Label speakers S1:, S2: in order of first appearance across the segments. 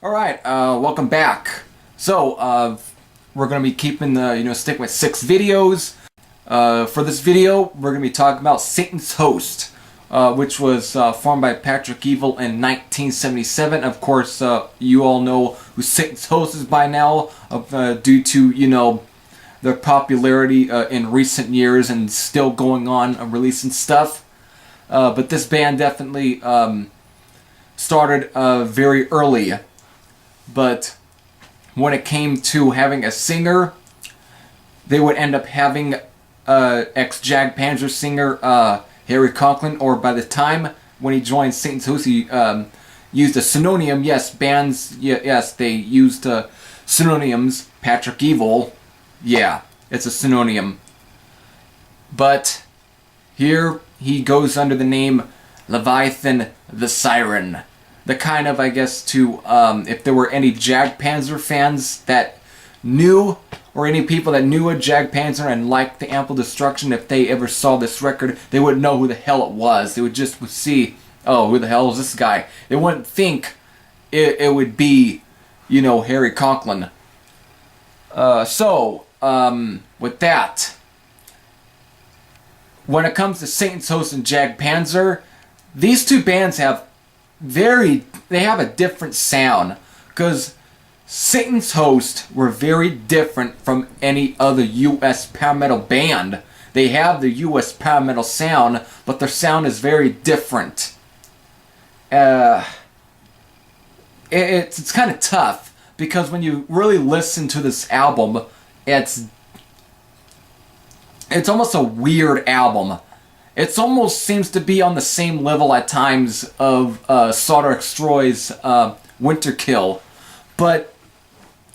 S1: Alright, welcome back. So, we're going to be keeping the, stick with 6 videos. For this video, we're going to be talking about Satan's Host, which was formed by Patrick Evil in 1977. Of course, you all know who Satan's Host is by now, due to, their popularity in recent years and still going on releasing stuff. But this band definitely started very early. But when it came to having a singer, they would end up having ex-Jag Panzer singer Harry Conklin, or by the time when he joined Satan's Host, he used a synonym. Yes, bands, yes, they used synonyms. Patrick Evil, yeah, it's a synonym. But here he goes under the name Leviathan the Siren. The kind of, I guess, to, if there were any Jag Panzer fans that knew, or any people that knew a Jag Panzer and liked the Ample Destruction, if they ever saw this record, they wouldn't know who the hell it was. They would just see, oh, who the hell is this guy? They wouldn't think it would be, Harry Conklin. With that, when it comes to Satan's Host and Jag Panzer, these two bands have they have a different sound, because Satan's Host were very different from any other US power metal band. They have the US power metal sound, but their sound is very different. It's kind of tough, because when you really listen to this album, it's almost a weird album. It almost seems to be on the same level at times of Slaughter Destroy's Winter Kill, but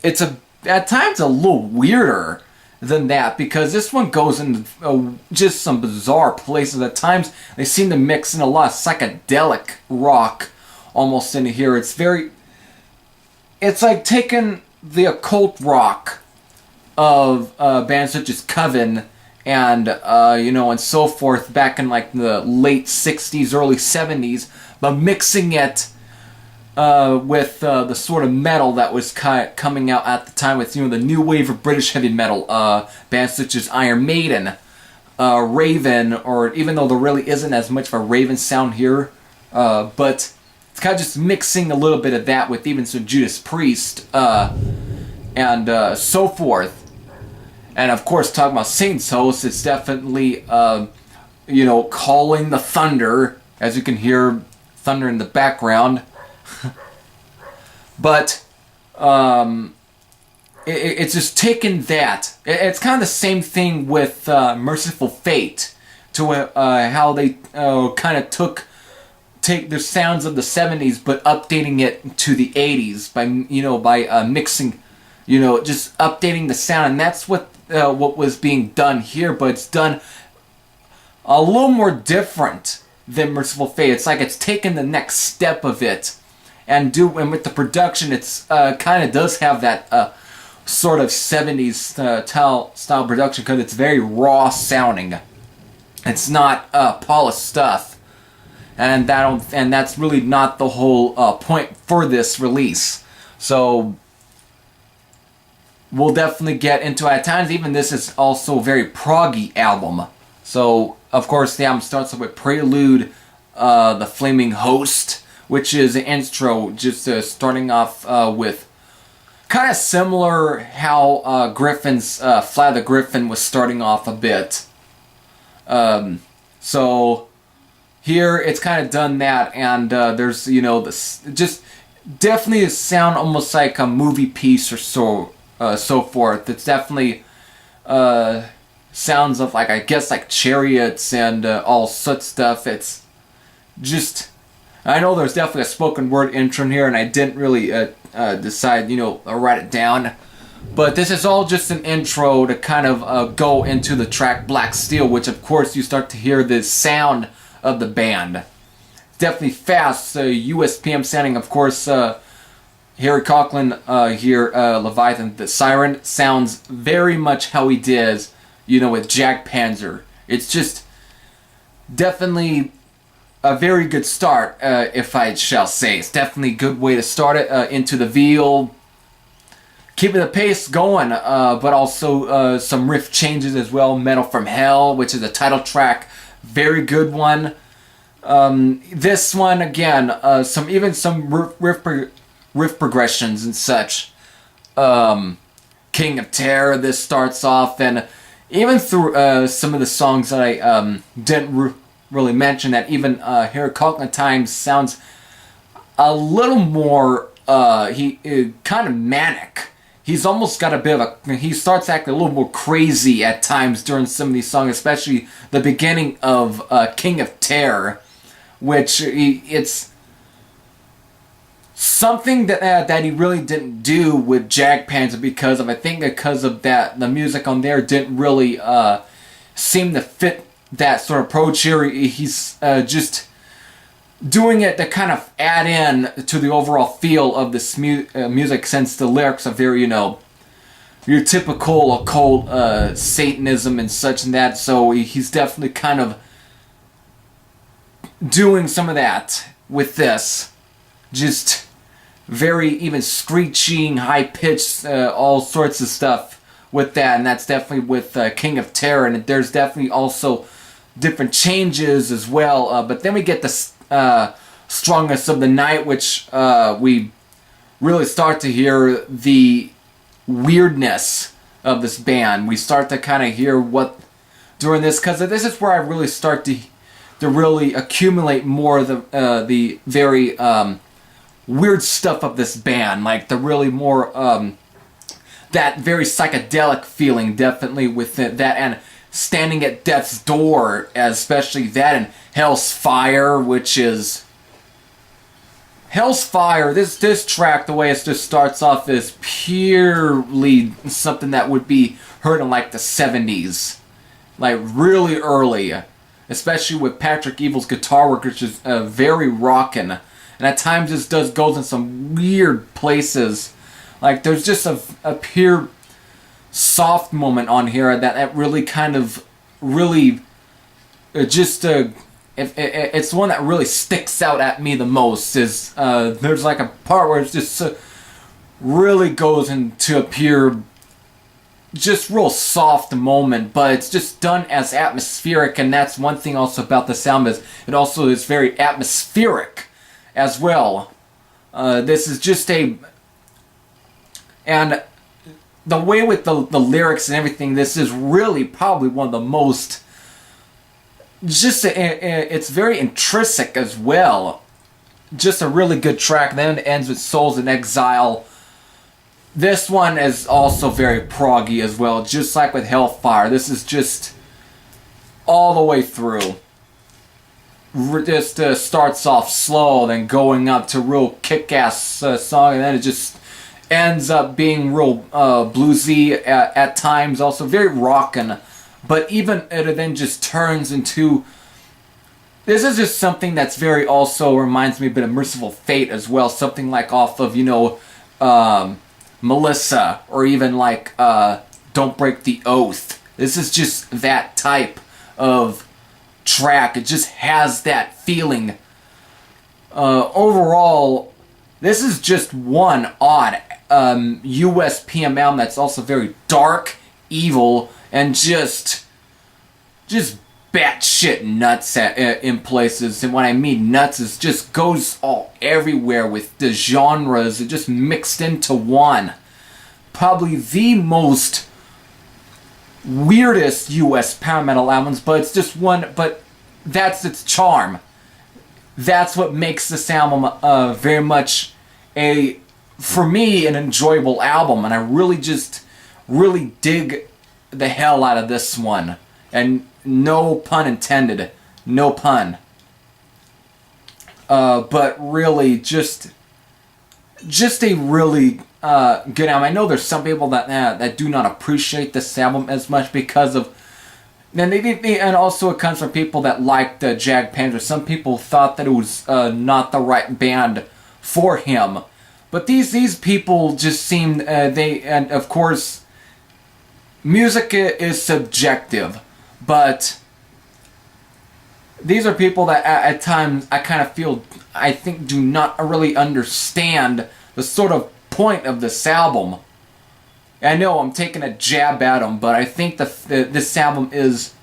S1: it's at times a little weirder than that, because this one goes into just some bizarre places. At times they seem to mix in a lot of psychedelic rock almost into here. It's like taking the occult rock of bands such as Coven and and so forth back in like the late 60s, early 70s, but mixing it with the sort of metal that was coming out at the time, with the new wave of British heavy metal, bands such as Iron Maiden, Raven, or even though there really isn't as much of a Raven sound here, but it's kind of just mixing a little bit of that with even some Judas Priest and so forth. And of course, talking about Satan's Host, it's definitely, calling the thunder, as you can hear thunder in the background. But it's just taken that. It's kind of the same thing with Merciful Fate, to how they kind of take the sounds of the 70s, but updating it to the 80s by mixing, just updating the sound, and that's what was being done here, but it's done a little more different than Merciful Fate. It's like it's taken the next step of it, and with the production, it's kind of does have that sort of 70s style production, because it's very raw sounding. It's not polished stuff, and that's really not the whole point for this release. So we'll definitely get into it at times. Even this is also a very proggy album. So, of course, the album starts off with Prelude, The Flaming Host, which is an intro, just starting off with kind of similar how Griffin's Fly the Griffin was starting off a bit. So here it's kind of done that, and there's this just definitely a sound almost like a movie piece or so forth. It's definitely sounds of like chariots and all such stuff. It's just, I know there's definitely a spoken word intro in here, and I didn't really decide write it down, but this is all just an intro to kind of go into the track Black Steel, which of course you start to hear the sound of the band. Definitely fast, USPM sounding. Of course, Harry Conklin here, Leviathan the Siren, sounds very much how he did, with Jag Panzer. It's just definitely a very good start, if I shall say. It's definitely a good way to start it into the VL. Keeping the pace going, but also some riff changes as well. Metal from Hell, which is a title track, very good one. This one again, some riff progressions and such. King of Terror. This starts off, and even through some of the songs that I didn't really mention, that even Here Cockney Times sounds a little more kind of manic. He's almost got a bit of a... He starts acting a little more crazy at times during some of these songs, especially the beginning of King of Terror, which it's something that he really didn't do with Jag Panzer because of that the music on there didn't really seem to fit that sort of approach here. He's just doing it to kind of add in to the overall feel of this music, since the lyrics are very, your typical occult Satanism and such and that. So he's definitely kind of doing some of that with this. Just very even screeching, high-pitched, all sorts of stuff with that. And that's definitely with King of Terror. And there's definitely also different changes as well. But then we get the Strongest of the Night, which we really start to hear the weirdness of this band. We start to kind of hear what during this, because this is where I really start to really accumulate more of the very weird stuff of this band, like the really more that very psychedelic feeling, definitely with that, and Standing at Death's Door, especially that, and Hell's Fire, which is Hell's Fire. This track, the way it just starts off, is purely something that would be heard in like the 70s, like really early, especially with Patrick Evil's guitar work, which is very rockin', and at times this goes in some weird places. Like there's just a pure soft moment on here that really kind of really just it's one that really sticks out at me the most. Is there's like a part where it's just really goes into a pure just real soft moment, but it's just done as atmospheric. And that's one thing also about the sound, is it also is very atmospheric as well. This is just and the way with the lyrics and everything, this is really probably one of the most, it's very intrinsic as well. Just a really good track. Then it ends with Souls in Exile. This one is also very proggy as well, just like with Hellfire. This is just all the way through. Just starts off slow, then going up to real kick-ass song, and then it just ends up being real bluesy at times, also very rockin', but even it then just turns into, this is just something that's very also reminds me a bit of Merciful Fate as well, something like off of, Melissa, or even like Don't Break the Oath. This is just that type of track. It just has that feeling. Overall, this is just one odd US PM album that's also very dark, evil, and just batshit nuts in places. And when I mean nuts, it just goes all everywhere with the genres. It just mixed into one. Probably the most weirdest US power metal albums, but it's just one. But that's its charm. That's what makes this album very much for me, an enjoyable album, and I really dig the hell out of this one. And no pun intended, no pun. But really, just a really good album. I know there's some people that do not appreciate this album as much because of, and also it comes from people that liked Jag Panzer. Some people thought that it was not the right band for him. But these people just seem, and of course, music is subjective, but these are people that at times I kind of feel, I think, do not really understand the sort of point of this album. I know I'm taking a jab at them, but I think this album is...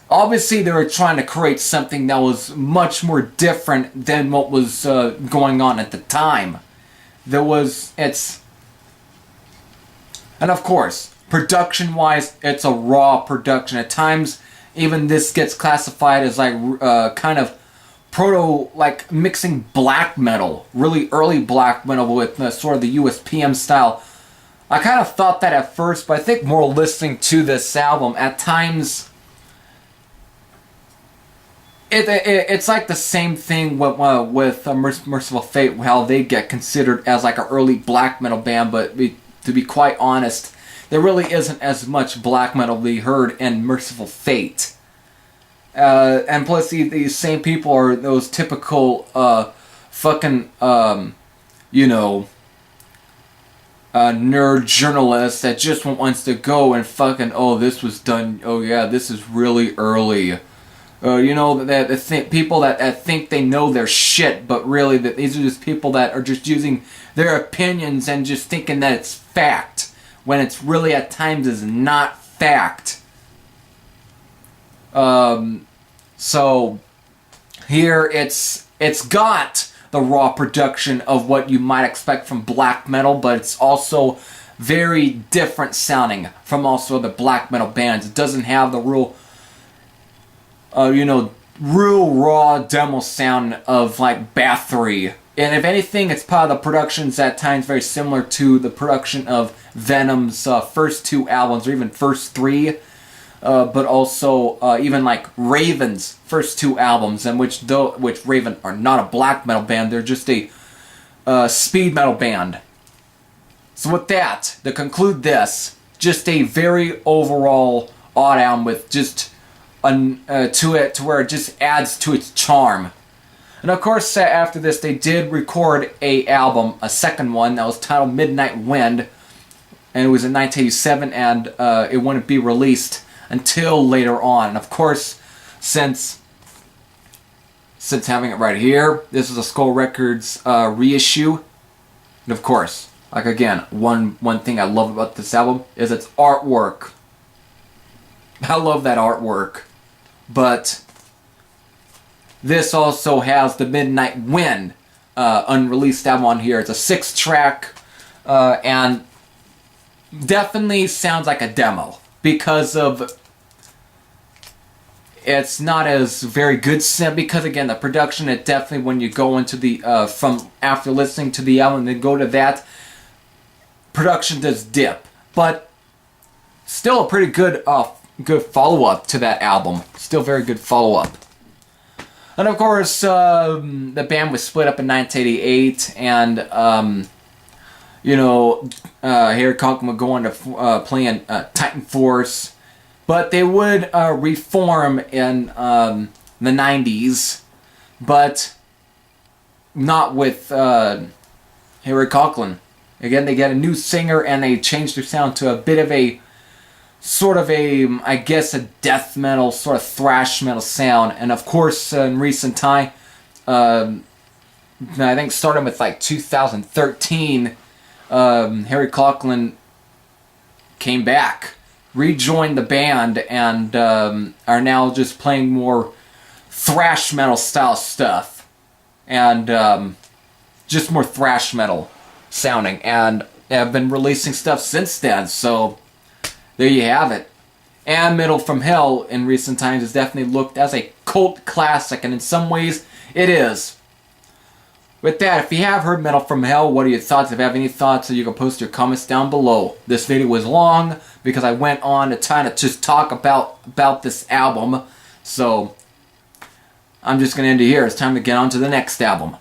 S1: Obviously, they were trying to create something that was much more different than what was going on at the time. And of course, production-wise, it's a raw production. At times, even this gets classified as like kind of like mixing black metal, really early black metal with sort of the USPM style. I kind of thought that at first, but I think more listening to this album, at times... It's like the same thing with Merciful Fate, how they get considered as like an early black metal band, but to be quite honest, there really isn't as much black metal to be heard in Merciful Fate. And plus, these same people are those typical fucking, nerd journalists that just wants to go and fucking, oh, this was done, oh yeah, this is really early. People that think they know their shit, but really that these are just people that are just using their opinions and just thinking that it's fact, when it's really at times is not fact. So here it's got the raw production of what you might expect from black metal, but it's also very different sounding from also the black metal bands. It doesn't have the real raw demo sound of like Bathory. And if anything, it's part of the productions at times very similar to the production of Venom's first two albums, or even first three, but also even like Raven's first two albums, and which Raven are not a black metal band, they're just a speed metal band. So with that, to conclude this, just a very overall odd album with just to it, to where it just adds to its charm. And of course, after this, they did record a second one that was titled Midnight Wind, and it was in 1987, and it wouldn't be released until later on. And of course, since having it right here, this is a Skull Records reissue. And of course, like again, one thing I love about this album is its artwork. I love that artwork. But this also has the Midnight Wind unreleased album on here. It's a 6-track and definitely sounds like a demo because of it's not as very good because again the production, it definitely, when you go into the from after listening to the album and then go to that, production does dip, but still a pretty good follow-up to that album. Still very good follow-up. And of course, the band was split up in 1988, and Harry Conklin would go on to play in Titan Force, but they would reform in the 90s, but not with Harry Conklin. Again, they get a new singer, and they changed their sound to a bit of a sort of I guess, a death metal, sort of thrash metal sound. And of course, in recent time, I think starting with like 2013, Harry Conklin came back, rejoined the band, and are now just playing more thrash metal style stuff. And just more thrash metal sounding. And have been releasing stuff since then, so... there you have it. And Metal from Hell in recent times has definitely looked as a cult classic, and in some ways, it is. With that, if you have heard Metal from Hell, what are your thoughts? If you have any thoughts, you can post your comments down below. This video was long because I went on to try to just talk about this album. So, I'm just going to end it here. It's time to get on to the next album.